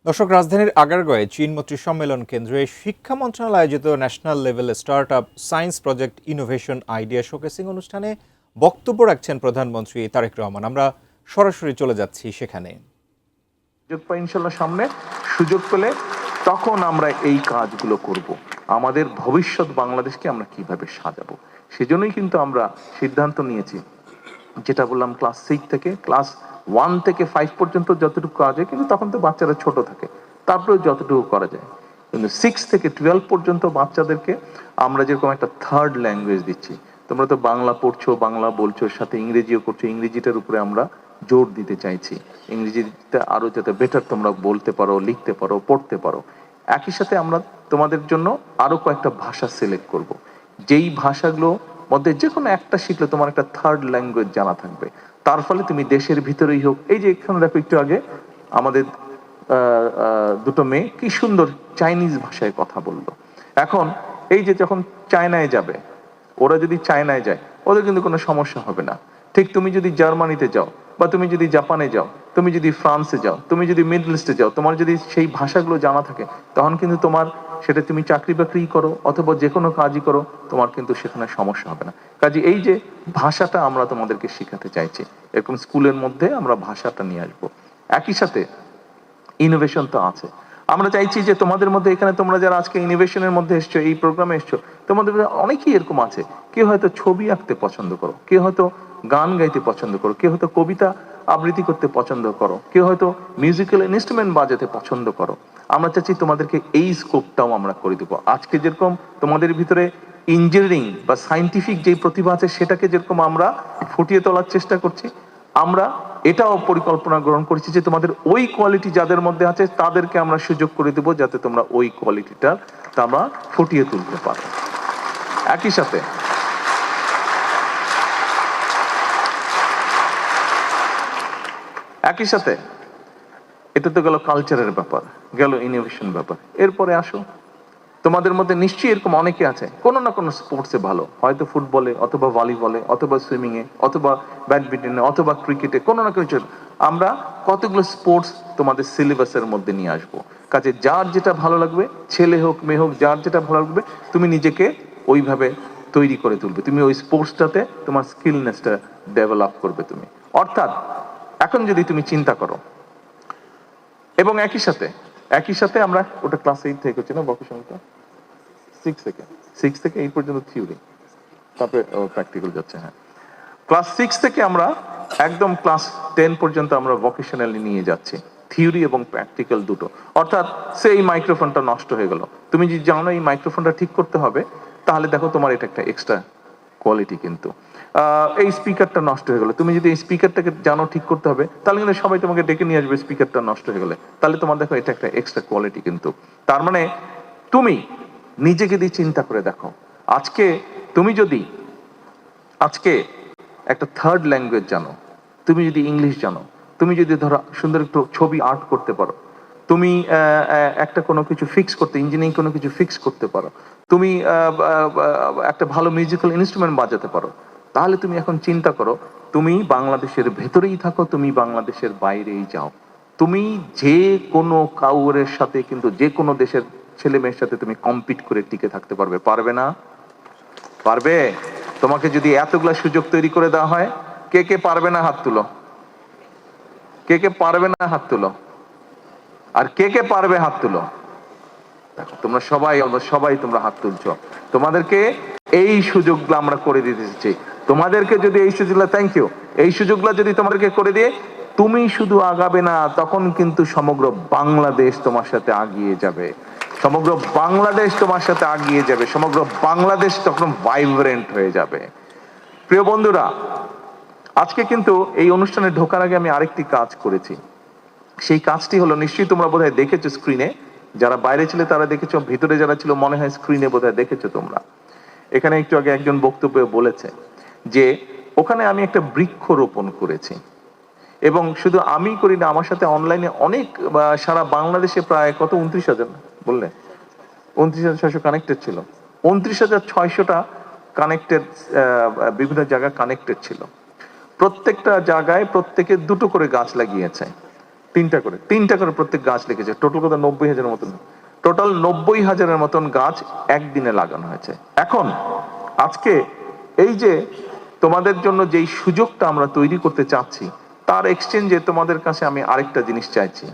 দর্শক, রাজধানীর আগারগাঁওয়ে চীন মৈত্রী সম্মেলন কেন্দ্রে শিক্ষা মন্ত্রণালয় আয়োজিত national level start up science project innovation idea showcasing অনুষ্ঠানে বক্তব্য রাখছেন প্রধানমন্ত্রী তারেক রহমান। আমরা সরাসরি চলে যাচ্ছি সেখানে। ইনশাল্লাহ সামনে সুযোগ পেলে তখন আমরা এই কাজগুলো করব। আমাদের ভবিষ্যৎ বাংলাদেশকে আমরা কিভাবে সাজাবো, সেজন্যই কিন্তু আমরা সিদ্ধান্ত নিয়েছি, যেটা বললাম, ক্লাস 6 থেকে ক্লাস 1 থেকে 5 পর্যন্ত যতটুকু কাজ হয়, কিন্তু তখন তো বাচ্চারা ছোট থাকে, তারপরে যতটুকু করা যায়। কিন্তু 6 থেকে 12 পর্যন্ত বাচ্চাদেরকে আমরা যেরকম একটা থার্ড ল্যাঙ্গুয়েজ দিচ্ছি, তোমরা তো বাংলা পড়ছো, বাংলা বলছো, সাথে ইংরেজিও করছো, ইংরেজিটার উপরে আমরা জোর দিতে চাইছি। ইংরেজিতে আরো যাতে বেটার তোমরা বলতে পারো, লিখতে পারো, পড়তে পারো। একই সাথে আমরা তোমাদের জন্য আরো কয়েকটা ভাষা সিলেক্ট করব, যেই ভাষাগুলো মধ্যে যে কোনো একটা শিখলে তোমার একটা থার্ড ল্যাঙ্গুয়েজ জানা থাকবে। তার ফলে তুমি দেশের ভিতরেই হোক, এই যে এখানে দেখো একটু আগে আমাদের দুটো মেয়ে কি সুন্দর চাইনিজ ভাষায় কথা বললো। এখন এই যে যখন চায়নায় যাবে, ওরা যদি চায়নায় যায়, ওদের কিন্তু কোনো সমস্যা হবে না। ঠিক তুমি যদি জার্মানিতে যাও, বা তুমি যদি জাপানে যাও, তুমি যদি ফ্রান্সে যাও, তুমি যদি মিডল ইস্টে যাও, তোমার যদি সেই ভাষাগুলো জানা থাকে, তখন কিন্তু তোমার সেটা তুমি চাকরি বাকরি করো অথবা যে কোনো কাজই করো, তোমার কিন্তু সেখানে সমস্যা হবে না। কাজে এই যে ভাষাটা আমরা তোমাদেরকে শেখাতে চাইছি, এরকম স্কুলের মধ্যে আমরা ভাষাটা নিয়ে আসবো। একই সাথে ইনোভেশন তো আছে। আমরা চাইছি যে তোমাদের মধ্যে, এখানে তোমরা যারা আজকে ইনোভেশনের মধ্যে এসছো, এই প্রোগ্রামে এসছো, তোমাদের মধ্যে অনেকেই এরকম আছে, কেউ হয়তো ছবি আঁকতে পছন্দ করো, কেউ হয়তো গান গাইতে পছন্দ করো, কেউ হয়তো কবিতা আবৃত্তি করতে পছন্দ করো, কেউ হয়তো মিউজিক্যাল ইনস্ট্রুমেন্ট বাজাতে পছন্দ করো। আমরা চাচ্ছি তোমাদেরকে এই স্কোপটাও আমরা করে দেবো। আজকে যেরকম তোমাদের ভিতরে ইঞ্জিনিয়ারিং বা সায়েন্টিফিক যে প্রতিভা আছে, সেটাকে যেরকম আমরা ফুটিয়ে তোলার চেষ্টা করছি, আমরা এটাও পরিকল্পনা গ্রহণ করেছি যে তোমাদের ওই কোয়ালিটি যাদের মধ্যে আছে, তাদেরকে আমরা সুযোগ করে দেবো যাতে তোমরা ওই কোয়ালিটিটা তোমরা ফুটিয়ে তুলতে পারো। একই সাথে একই সাথে এটা তো গেল কালচারের ব্যাপার, গেল ইনোভেশন ব্যাপার। এরপরে আসো, তোমাদের মধ্যে নিশ্চয়ই এরকম অনেকে আছে কোনো না কোনো স্পোর্টসে ভালো, হয়তো ফুটবলে অথবা ভলিবলে অথবা সুইমিং এ অথবা ব্যাডমিন্টনে অথবা ক্রিকেটে, কোনো না কিছু। আমরা কতগুলো স্পোর্টস তোমাদের সিলেবাসের মধ্যে নিয়ে আসবো। কাজে যার যেটা ভালো লাগবে, ছেলে হোক মেয়ে হোক, যার যেটা ভালো লাগবে, তুমি নিজেকে ওইভাবে তৈরি করে তুলবে, তুমি ওই স্পোর্টসটাতে তোমার স্কিলনেসটা ডেভেলপ করবে তুমি। অর্থাৎ এখন যদি তুমি চিন্তা করো, এবং একই সাথে আমরা ওটা ক্লাস 8 থেকে হচ্ছে না, ভোকেশনালটা 6 থেকে 8 পর্যন্ত থিওরি, তারপরে প্র্যাকটিক্যাল যাচ্ছে। হ্যাঁ, ক্লাস 6 থেকে আমরা একদম ক্লাস 10 পর্যন্ত আমরা ভোকেশনালি নিয়ে যাচ্ছি, থিওরি এবং প্র্যাকটিক্যাল দুটো। অর্থাৎ সেই মাইক্রোফোনটা নষ্ট হয়ে গেল, তুমি যদি জানো এই মাইক্রোফোনটা ঠিক করতে হবে, তাহলে দেখো তোমার এটা একটা এক্সট্রা কোয়ালিটি। কিন্তু এই স্পিকারটা নষ্ট হয়ে গেল, তুমি যদি এই স্পিকারটাকে জানো ঠিক করতে হবে, তাহলে কিন্তু সবাই তোমাকে ডেকে নিয়ে আসবে স্পিকারটা নষ্ট হয়ে গেলে, তাহলে তোমার দেখো এটা একটা এক্সট্রা কোয়ালিটি। কিন্তু তার মানে তুমি নিজেকে দিয়ে চিন্তা করে দেখো, আজকে তুমি যদি আজকে একটা থার্ড ল্যাঙ্গুয়েজ জানো, তুমি যদি ইংলিশ জানো, তুমি যদি ধরো সুন্দর একটু ছবি আর্ট করতে পারো, তুমি একটা কোনো কিছু ফিক্স করতে, ইঞ্জিনিয়ারিং কোনো কিছু ফিক্স করতে পারো, তুমি একটা ভালো মিউজিক্যাল ইনস্ট্রুমেন্ট বাজাতে পারো, তাহলে তুমি এখন চিন্তা করো, তুমি বাংলাদেশের ভেতরেই থাকো, তুমি বাংলাদেশের বাইরেই যাও, তুমি যে কোনো কাউরের সাথে, কিন্তু যে কোনো দেশের ছেলে মেয়ের সাথে তুমি কম্পিট করে টিকে থাকতে পারবে। পারবে না? পারবে? তোমাকে যদি এতগুলা সুযোগ তৈরি করে দেওয়া হয়, কে কে পারবে না হাত তুলো, কে কে পারবে না হাত তুলো, আর কে কে পারবে হাত তুলো। দেখো তোমরা সবাই তোমরা হাত তুলছো, তোমাদেরকে এই সুযোগগুলো আমরা করে দিতে চাই। তোমাদেরকে যদি এই সুযোগগুলো, থ্যাংক ইউ, এই সুযোগগুলো যদি তোমাদেরকে করে দিয়ে তুমি শুধু আগাবে না, তখন কিন্তু সমগ্র বাংলাদেশ তোমার সাথে আগিয়ে যাবে, সমগ্র বাংলাদেশ তোমার সাথে আগিয়ে যাবে, সমগ্র বাংলাদেশ তখন ভাইব্রেন্ট হয়ে যাবে। প্রিয় বন্ধুরা, আজকে কিন্তু এই অনুষ্ঠানে ঢোকার আগে আমি আরেকটি কাজ করেছি। সেই কাজটি হলো, নিশ্চয়ই তোমরা বোধহয় দেখেছো স্ক্রিনে, যারা বাইরে ছিল তারা দেখেছো, ভিতরে যারা ছিল মনে হয় স্ক্রিনে বোধহয় দেখেছো তোমরা। এখানে একটু আগে একজন বক্তব্যে বলেছে যে ওখানে আমি একটা বৃক্ষ রোপণ করেছি, এবং শুধু আমি করি না, আমার সাথে অনলাইনে অনেক, সারা বাংলাদেশে প্রায় কত 29,000 বললে 29,600 কানেক্টেড ছিল, 29,600টা কানেক্টেড, বিভিন্ন জায়গায় কানেক্টেড ছিল। প্রত্যেকটা জায়গায় প্রত্যেকে দুটো করে গাছ লাগিয়েছে। তিনটা করে প্রত্যেক গাছ লিখেছে। টোটাল কত? 90,000 মতন। টোটাল 90,000 মতন গাছ একদিনে লাগানো হয়েছে। এখন আজকে এই যে তোমাদের জন্য যেই সুযোগটা আমরা তৈরি করতে চাচ্ছি, তার এক্সচেঞ্জে তোমাদের কাছে আমি আরেকটা জিনিস চাইছি।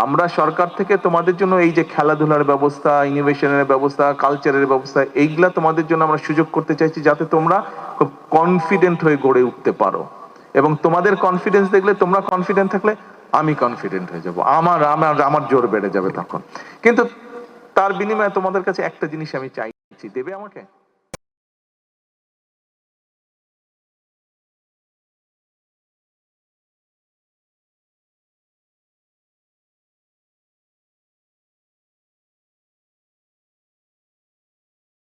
আমরা সরকার থেকে তোমাদের জন্য এই যে খেলাধুলার ব্যবস্থা, ইনোভেশনের ব্যবস্থা, কালচারের ব্যবস্থা, এইগুলা তোমাদের জন্য আমরা সুযোগ করতে চাইছি, যাতে তোমরা খুব কনফিডেন্ট হয়ে গড়ে উঠতে পারো। এবং তোমাদের কনফিডেন্স দেখলে, তোমরা কনফিডেন্ট থাকলে আমি কনফিডেন্ট হয়ে যাব, আমার জোর বেড়ে যাবে তখন। কিন্তু তার বিনিময়ে তোমাদের কাছে একটা জিনিস আমি চাইছি, দেবে আমাকে?